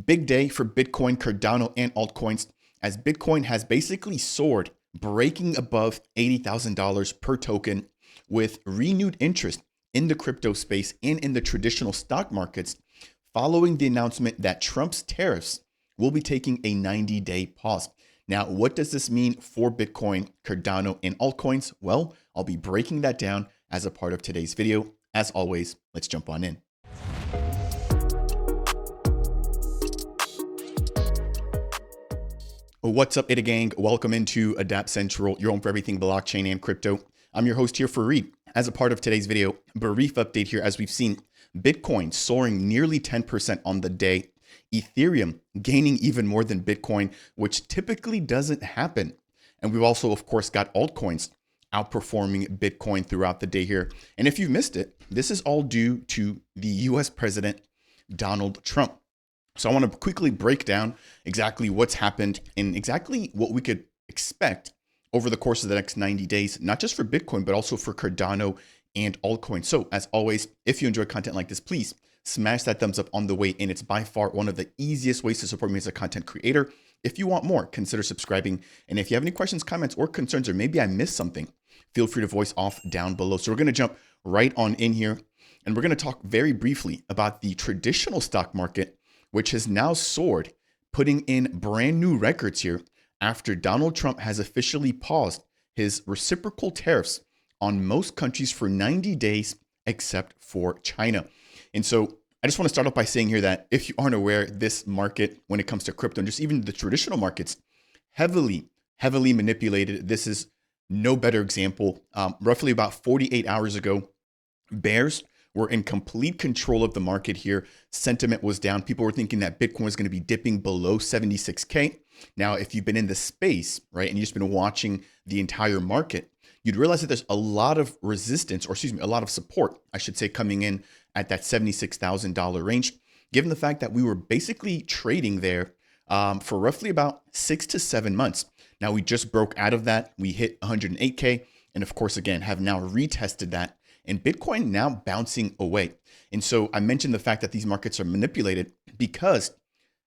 Big day for Bitcoin, Cardano, and altcoins as Bitcoin has basically soared, breaking above $80,000 per token with renewed interest in the crypto space and in the traditional stock markets following the announcement that Trump's tariffs will be taking a 90-day pause. Now, what does this mean for Bitcoin, Cardano, and altcoins? Well, I'll be breaking that down as a part of today's video. As always, let's jump on in. What's up, ADA gang? Welcome into Dapp Central, your home for everything blockchain and crypto. I'm your host here for Reed. As a part of today's video, brief update here as we've seen Bitcoin soaring nearly 10% on the day, Ethereum gaining even more than Bitcoin, which typically doesn't happen. And we've also, of course, got altcoins outperforming Bitcoin throughout the day here. And if you've missed it, this is all due to the US President, Donald Trump. So I want to quickly break down exactly what's happened and exactly what we could expect over the course of the next 90 days, not just for Bitcoin, but also for Cardano and altcoins. So as always, if you enjoy content like this, please smash that thumbs up on the way in. It's by far one of the easiest ways to support me as a content creator. If you want more, consider subscribing. And if you have any questions, comments, or concerns, or maybe I missed something, feel free to voice off down below. So we're going to jump right on in here. And we're going to talk very briefly about the traditional stock market, which has now soared, putting in brand new records here after Donald Trump has officially paused his reciprocal tariffs on most countries for 90 days, except for China. And so I just want to start off by saying here that if you aren't aware, this market, when it comes to crypto and just even the traditional markets, heavily manipulated. This is no better example. Roughly about 48 hours ago, bears were in complete control of the market here. Sentiment was down. People were thinking that Bitcoin was going to be dipping below 76K. Now, if you've been in the space, right, and you've just been watching the entire market, you'd realize that there's a lot of resistance, or excuse me, a lot of support, I should say, coming in at that $76,000 range, given the fact that we were basically trading there for roughly about 6 to 7 months. Now, we just broke out of that. We hit 108K, and of course, again, have now retested that. And Bitcoin now bouncing away. And so I mentioned the fact that these markets are manipulated because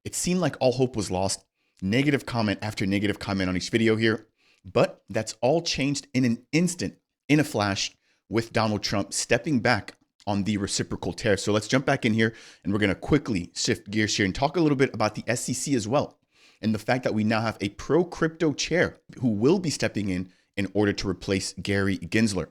it seemed like all hope was lost. Negative comment after negative comment on each video here. But that's all changed in an instant, in a flash, with Donald Trump stepping back on the reciprocal tariff. So let's jump back in here and we're going to quickly shift gears here and talk a little bit about the SEC as well. And the fact that we now have a pro-crypto chair who will be stepping in order to replace Gary Gensler.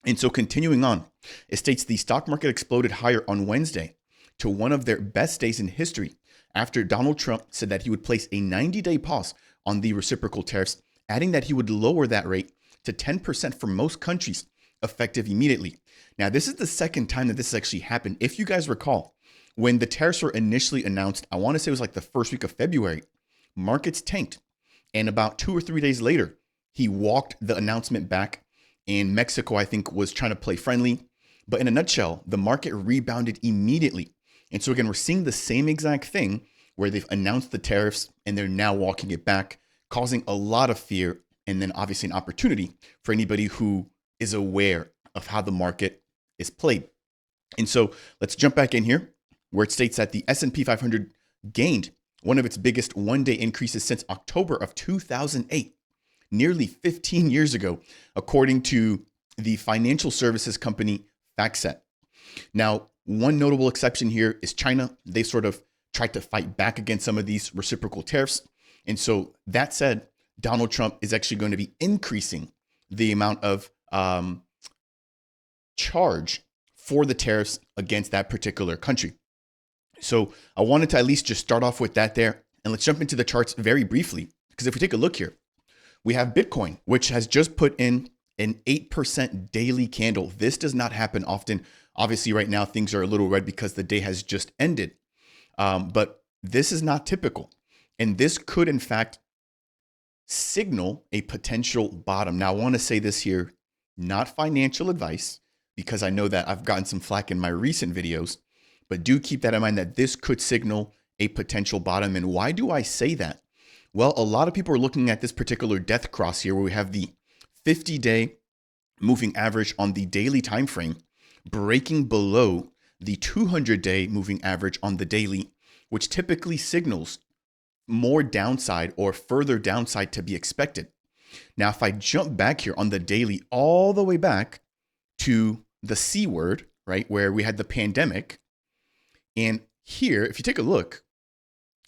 And so continuing on, it states the stock market exploded higher on Wednesday to one of their best days in history after Donald Trump said that he would place a 90-day pause on the reciprocal tariffs, adding that he would lower that rate to 10% for most countries, effective immediately. Now, this is the second time that this has actually happened. If you guys recall, when the tariffs were initially announced, I want to say it was like the first week of February, markets tanked. And about 2 or 3 days later, he walked the announcement back. And Mexico, I think, was trying to play friendly. But in a nutshell, the market rebounded immediately. And so again, we're seeing the same exact thing where they've announced the tariffs and they're now walking it back, causing a lot of fear and then obviously an opportunity for anybody who is aware of how the market is played. And so let's jump back in here where it states that the S&P 500 gained one of its biggest one-day increases since October of 2008. Nearly 15 years ago, according to the financial services company FactSet. Now, one notable exception here is China. They sort of tried to fight back against some of these reciprocal tariffs. And so that said, Donald Trump is actually going to be increasing the amount of charge for the tariffs against that particular country. So I wanted to at least just start off with that there. And let's jump into the charts very briefly, because if we take a look here, we have Bitcoin, which has just put in an 8% daily candle. This does not happen often. Obviously, right now, things are a little red because the day has just ended. But this is not typical. And this could, in fact, signal a potential bottom. Now, I want to say this here, not financial advice, because I know that I've gotten some flack in my recent videos. But do keep that in mind that this could signal a potential bottom. And why do I say that? Well, a lot of people are looking at this particular death cross here where we have the 50-day moving average on the daily time frame breaking below the 200-day moving average on the daily, which typically signals more downside or further downside to be expected. Now, if I jump back here on the daily, all the way back to the C word, right, where we had the pandemic, and here, if you take a look,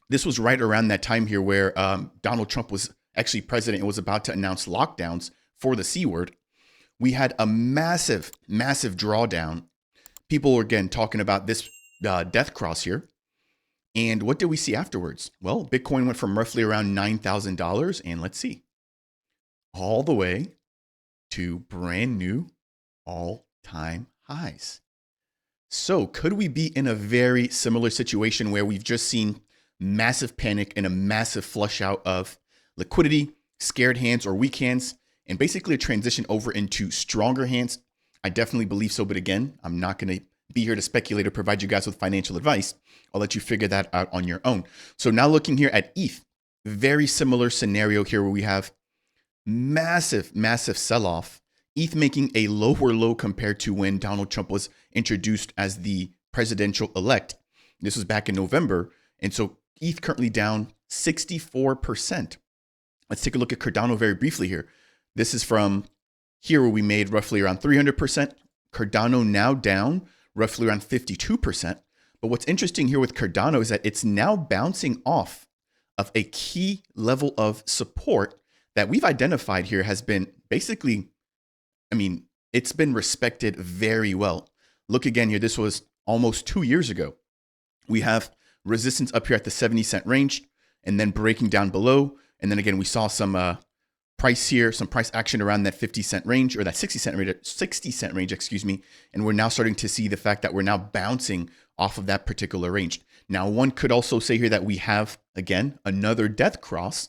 this was right around that time here where Donald Trump was actually president and was about to announce lockdowns for the C word. We had a massive drawdown. People were, again, talking about this death cross here. And what did we see afterwards? Well, Bitcoin went from roughly around $9,000, and let's see, all the way to brand new all-time highs. So could we be in a very similar situation where we've just seen massive panic and a massive flush out of liquidity, scared hands or weak hands, and basically a transition over into stronger hands? I definitely believe so. But again, I'm not going to be here to speculate or provide you guys with financial advice. I'll let you figure that out on your own. So now looking here at ETH, very similar scenario here where we have massive sell-off. ETH making a lower low compared to when Donald Trump was introduced as the presidential elect. This was back in November. And so ETH currently down 64%. Let's take a look at Cardano very briefly here. This is from here where we made roughly around 300%. Cardano now down roughly around 52%. But what's interesting here with Cardano is that it's now bouncing off of a key level of support that we've identified here has been basically, it's been respected very well. Look again here, this was almost 2 years ago. We have resistance up here at the 70-cent range and then breaking down below. And then again, we saw some price here, some price action around that 50-cent range or that 60-cent range, excuse me. And we're now starting to see the fact that we're now bouncing off of that particular range. Now, one could also say here that we have, again, another death cross,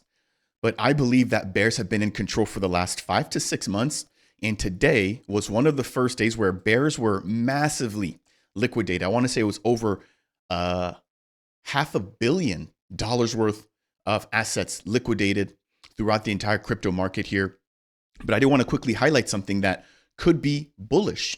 but I believe that bears have been in control for the last 5 to 6 months. And today was one of the first days where bears were massively liquidated. I want to say it was over $500 million worth of assets liquidated throughout the entire crypto market here. But I do want to quickly highlight something that could be bullish.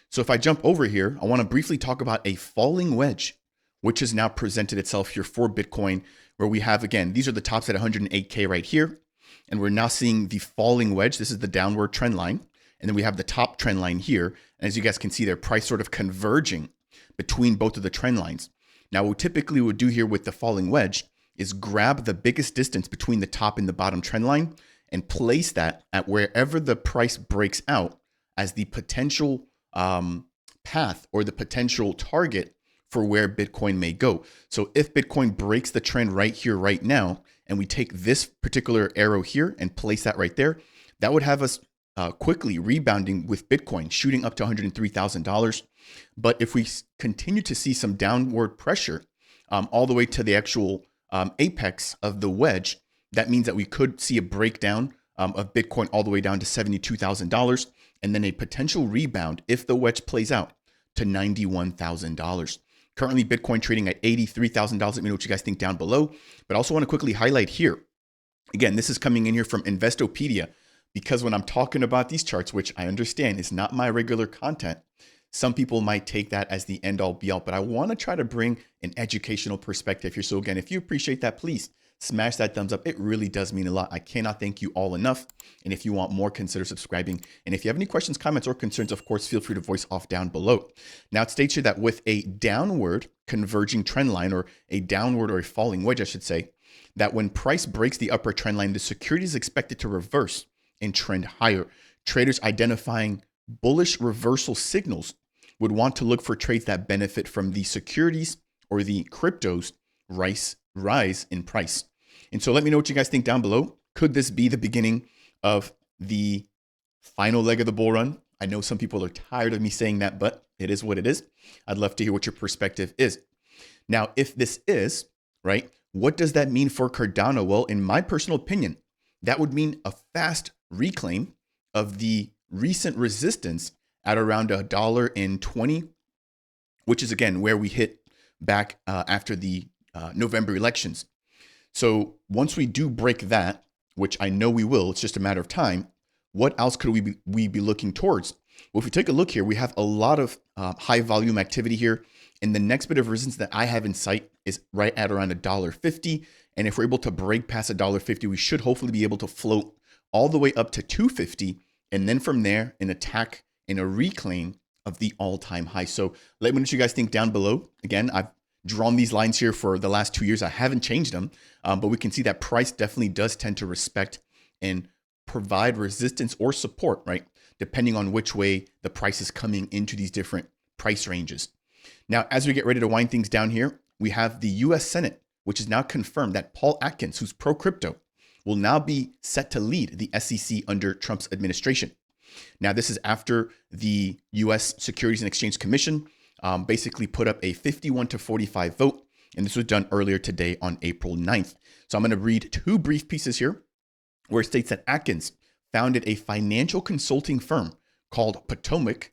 So if I jump over here, I want to briefly talk about a falling wedge, which has now presented itself here for Bitcoin, where we have, again, these are the tops at 108K right here. And we're now seeing the falling wedge. This is the downward trend line. And then we have the top trend line here. And as you guys can see, their price sort of converging between both of the trend lines. Now, what typically would do here with the falling wedge is grab the biggest distance between the top and the bottom trend line and place that at wherever the price breaks out as the potential path or the potential target for where Bitcoin may go. So if Bitcoin breaks the trend right here, right now, and we take this particular arrow here and place that right there, that would have us quickly rebounding with Bitcoin, shooting up to $103,000. But if we continue to see some downward pressure all the way to the actual apex of the wedge, that means that we could see a breakdown of Bitcoin all the way down to $72,000, and then a potential rebound if the wedge plays out to $91,000. Currently, Bitcoin trading at $83,000. Let me know what you guys think down below. But I also want to quickly highlight here. Again, this is coming in here from Investopedia, because when I'm talking about these charts, which I understand is not my regular content, some people might take that as the end all be all, but I want to try to bring an educational perspective here. So again, if you appreciate that, please smash that thumbs up. It really does mean a lot. I cannot thank you all enough. And if you want more, consider subscribing. And if you have any questions, comments, or concerns, of course, feel free to voice off down below. Now, it states here that with a downward converging trend line, or a downward or a falling wedge, I should say, that when price breaks the upper trend line, the security is expected to reverse and trend higher. Traders identifying bullish reversal signals would want to look for trades that benefit from the securities or the cryptos rise in price. And so let me know what you guys think down below. Could this be the beginning of the final leg of the bull run? I know some people are tired of me saying that, but it is what it is. I'd love to hear what your perspective is. Now, if this is, right, what does that mean for Cardano? Well, in my personal opinion, that would mean a fast reclaim of the recent resistance at around $1.20, which is, again, where we hit back after the November elections. So once we do break that, which I know we will, it's just a matter of time, what else could we be looking towards? Well, if we take a look here, we have a lot of high volume activity here. And the next bit of resistance that I have in sight is right at around $1.50. And if we're able to break past $1.50, we should hopefully be able to float all the way up to $2.50. And then from there, an attack and a reclaim of the all-time high. So let me know what you guys think down below. Again, I've drawn these lines here for the last 2 years. I haven't changed them, but we can see that price definitely does tend to respect and provide resistance or support, right? Depending on which way the price is coming into these different price ranges. Now, as we get ready to wind things down here, we have the US Senate, which is now confirmed that Paul Atkins, who's pro-crypto, will now be set to lead the SEC under Trump's administration. Now, this is after the US Securities and Exchange Commission basically put up a 51-45 vote, and this was done earlier today on April 9th. So I'm going to read 2 brief pieces here where it states that Atkins founded a financial consulting firm called Potomac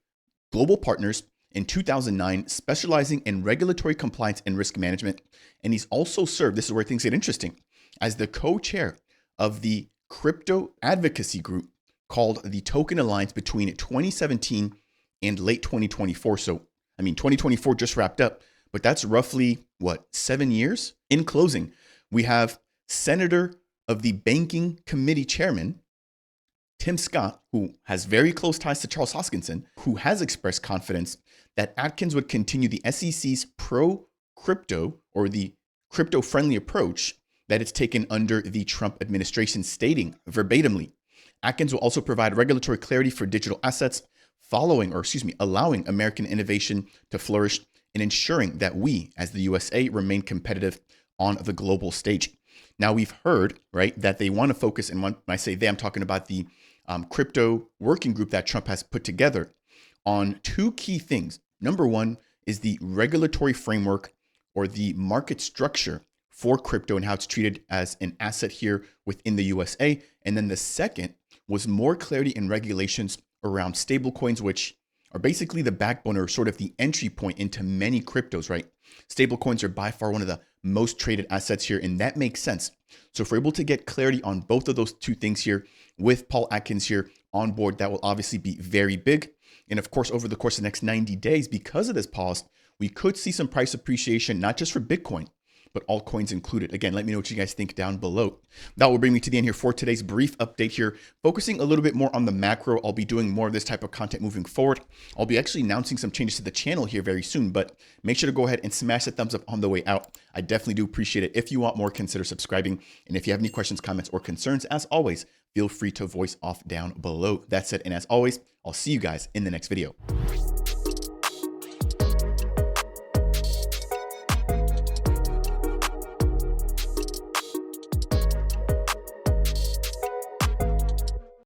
Global Partners in 2009, specializing in regulatory compliance and risk management. And he's also served, this is where things get interesting, as the co-chair of the crypto advocacy group called the Token Alliance between 2017 and late 2024. So, 2024 just wrapped up, but that's roughly, 7 years? In closing, we have Senator of the Banking Committee Chairman, Tim Scott, who has very close ties to Charles Hoskinson, who has expressed confidence that Atkins would continue the SEC's pro-crypto or the crypto-friendly approach that it's taken under the Trump administration, stating verbatimly, Atkins will also provide regulatory clarity for digital assets, allowing American innovation to flourish and ensuring that we, as the USA, remain competitive on the global stage. Now, we've heard, right, that they want to focus, and when I say they, I'm talking about the crypto working group that Trump has put together, on 2 key things. Number 1 is the regulatory framework or the market structure for crypto and how it's treated as an asset here within the USA. And then the second was more clarity and regulations around stablecoins, which are basically the backbone or sort of the entry point into many cryptos, right? Stablecoins are by far one of the most traded assets here, and that makes sense. So if we're able to get clarity on both of those 2 things here with Paul Atkins here on board, that will obviously be very big. And of course, over the course of the next 90 days, because of this pause, we could see some price appreciation, not just for Bitcoin, but altcoins included. Again, let me know what you guys think down below. That will bring me to the end here for today's brief update here, focusing a little bit more on the macro. I'll be doing more of this type of content moving forward. I'll be actually announcing some changes to the channel here very soon, but make sure to go ahead and smash the thumbs up on the way out. I definitely do appreciate it. If you want more, consider subscribing. And if you have any questions, comments, or concerns, as always, feel free to voice off down below. That's it. And as always, I'll see you guys in the next video.